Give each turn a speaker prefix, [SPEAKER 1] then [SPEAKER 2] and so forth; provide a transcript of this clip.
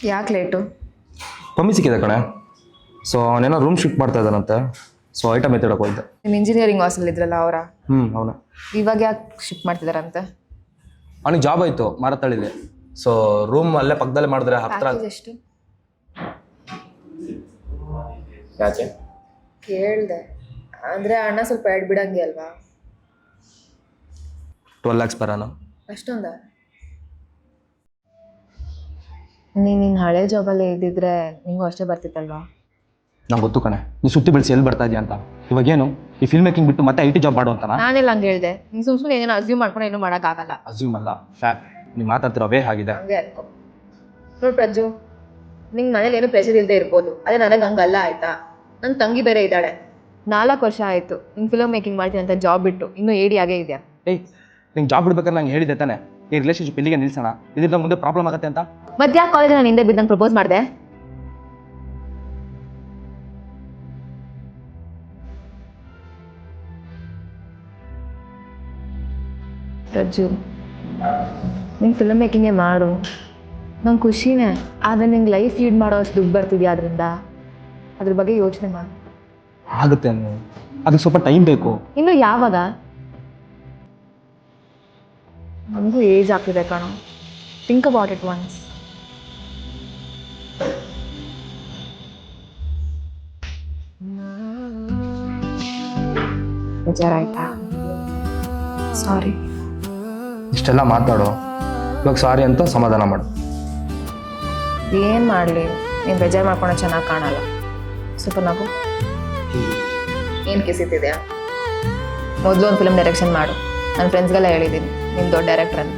[SPEAKER 1] ಯಾಕೆ ಲೇಟು?
[SPEAKER 2] ಕಮ್ಮಿ ಸಿಕ್ಕಿದೆ ಕಣೆ. ಸೊ ಅವನೇನೋ ರೂಮ್ ಶಿಫ್ಟ್ ಮಾಡ್ತಾ ಇದ್ದಾನಂತೆ. ಸೊ ಐಟಮ್ ಎತ್ತಿಡಕ್ಕೆ ಹೋಯ್ತು.
[SPEAKER 1] ನಿಮ್ಮ ಇಂಜಿನಿಯರಿಂಗ್ ಹಾಸ್ಟೆಲ್ ಇದ್ರಲ್ಲ ಅವರ
[SPEAKER 2] ಅವನೇ.
[SPEAKER 1] ಇವಾಗ ಯಾಕೆ ಶಿಫ್ಟ್ ಮಾಡ್ತಿದಾರಂತೆ?
[SPEAKER 2] ಅವನಿಗೆ ಜಾಬ್ ಆಯಿತು ಮಾರತಳ್ಳಿಲಿ. ಸೊ ರೂಮ್ ಅಲ್ಲೇ ಪಕ್ಕದಲ್ಲೇ ಮಾಡಿದ್ರೆ ಹತ್ರ.
[SPEAKER 1] ಪ್ಯಾಕೇಜ್ ಎಷ್ಟು?
[SPEAKER 2] ಯಾಕೆ
[SPEAKER 1] ಕೇಳಿದೆ. ಅಂದರೆ ಅಣ್ಣ ಸ್ವಲ್ಪ ಎಡ್ ಬಿಡಂಗೆ ಅಲ್ವಾ?
[SPEAKER 2] 12 lakhs per annum.
[SPEAKER 1] ಅಷ್ಟೊಂದ? ನೀನು ಹಳೆ ಜಾಬಲ್ಲೇ ಇದ್ದಿದ್ರೆ ನಿಂಗೂ ಅಷ್ಟೇ ಬರ್ತಿತ್ತಲ್ವಾ?
[SPEAKER 2] ನಂಗೆ ಗೊತ್ತು ಕಣೆ, ನೀ ಸುತ್ತಿ ಬೆಳೆಸಿ ಎಲ್ಲಿ ಬರ್ತಾ ಇದೆಯಾ ಅಂತ. ಇವಾಗೇನು ಈ ಫಿಲ್ಮ್ ಮೇಕಿಂಗ್ ಬಿಟ್ಟು ಮತ್ತೆ IT ಜಾಬ್ ಮಾಡು ಅಂತಾನ?
[SPEAKER 1] ನಾನೆಲ್ಲ ಹಂಗೆ ಹೇಳಿದೆ. ನೀನು ಸುಮ್ಮನೆ ಏನೇನು ಅಸ್ಯೂಮ್ ಮಾಡ್ಕೊಂಡು ಏನೂ ಮಾಡೋಕ್ಕಾಗಲ್ಲ.
[SPEAKER 2] ಅಸ್ಯೂಮ್ ಅಲ್ಲ, ಫ್ಯಾಕ್ಟ್. ನೀವು ಮಾತಾಡ್ತಿರೋ ವೇ ಆಗಿದೆ.
[SPEAKER 1] ಹಂಗೆ ಅನ್ಕೋ. ನೋಡಿ ಪ್ರಜ್ಜು, ನಿಂಗೆ ಮನೇಲಿ ಏನೂ ಪ್ರೆಷರ್ ಇಲ್ಲದೆ ಇರ್ಬೋದು, ಅದೇ ನನಗೆ ಹಂಗಲ್ಲ ಆಯ್ತಾ? ನನ್ನ ತಂಗಿ ಬೇರೆ ಇದ್ದಾಳೆ. 4 ವರ್ಷ ಆಯಿತು ನಿಂಗೆ ಫಿಲ್ಮ್ ಮೇಕಿಂಗ್ ಮಾಡ್ತೀನಿ ಅಂತ ಜಾಬ್ ಬಿಟ್ಟು ಇನ್ನೂ ಏಡಿ ಆಗೇ ಇದೆಯಾ?
[SPEAKER 2] ಏಯ್, ನಿಂಗೆ ಜಾಬ್ ಬಿಡ್ಬೇಕಾದ್ರೆ ನಂಗೆ ಹೇಳಿದ್ದೆ ತಾನೆ ಈ ರಿಲೇಷನ್ಶಿಪ್ ಇಲ್ಲಿಗೆ ನಿಲ್ಸೋಣ, ಇದರಿಂದ ಮುಂದೆ ಪ್ರಾಬ್ಲಮ್ ಆಗುತ್ತೆ ಅಂತ.
[SPEAKER 1] ಮತ್ತೆ ಯಾಕೆ ಕಾಲೇಜ್ ನಾನು ಹಿಂದೆ ಬಿದ್ದಂಗೆ ಪ್ರಪೋಸ್ ಮಾಡಿದೆ? ರಜ್ಜು, ನಿಂಗೆ ಫಿಲ್ಮ್ ಮೇಕಿಂಗೇ ಮಾಡು, ನಂಗೆ ಖುಷಿನೇ. ಆದರೆ ನಿಂಗೆ ಲೈಫ್ ಲೀಡ್ ಮಾಡೋ ಅಷ್ಟು ದುಡ್ಡು ಬರ್ತಿದ್ಯಾ ಅದರಿಂದ? ಅದ್ರ ಬಗ್ಗೆ ಯೋಚನೆ ಮಾಡು.
[SPEAKER 2] ಆಗುತ್ತೆ, ಅದಕ್ಕೆ ಸ್ವಲ್ಪ ಟೈಮ್ ಬೇಕು.
[SPEAKER 1] ಇನ್ನು ಯಾವಾಗ? ನನಗೂ ಏಜ್ ಆಗ್ತಿದೆ ಕಣೋ. Think about it once. ಬೇಜಾರಾಯ್ತಾ? ಸಾರಿ.
[SPEAKER 2] ಇಷ್ಟೆಲ್ಲ ಮಾತಾಡೋ, ಇವಾಗ ಸಾರಿ ಅಂತ ಸಮಾಧಾನ ಮಾಡು.
[SPEAKER 1] ಏನು ಮಾಡಲಿ, ನೀನು ಬೇಜಾರು ಮಾಡ್ಕೊಂಡು ಚೆನ್ನಾಗಿ ಕಾಣಲ್ಲ. ಸ್ವಲ್ಪ ನಗು. ಏನು ಕಿಸಿತಿದೆಯಾ? ಮೊದಲು ಒಂದು ಫಿಲ್ಮ್ ಡೈರೆಕ್ಷನ್ ಮಾಡು. ನನ್ನ ಫ್ರೆಂಡ್ಸ್ಗೆಲ್ಲ ಹೇಳಿದ್ದೀನಿ ನೀನು ದೊಡ್ಡ ಡೈರೆಕ್ಟರ್ ಅಂತ.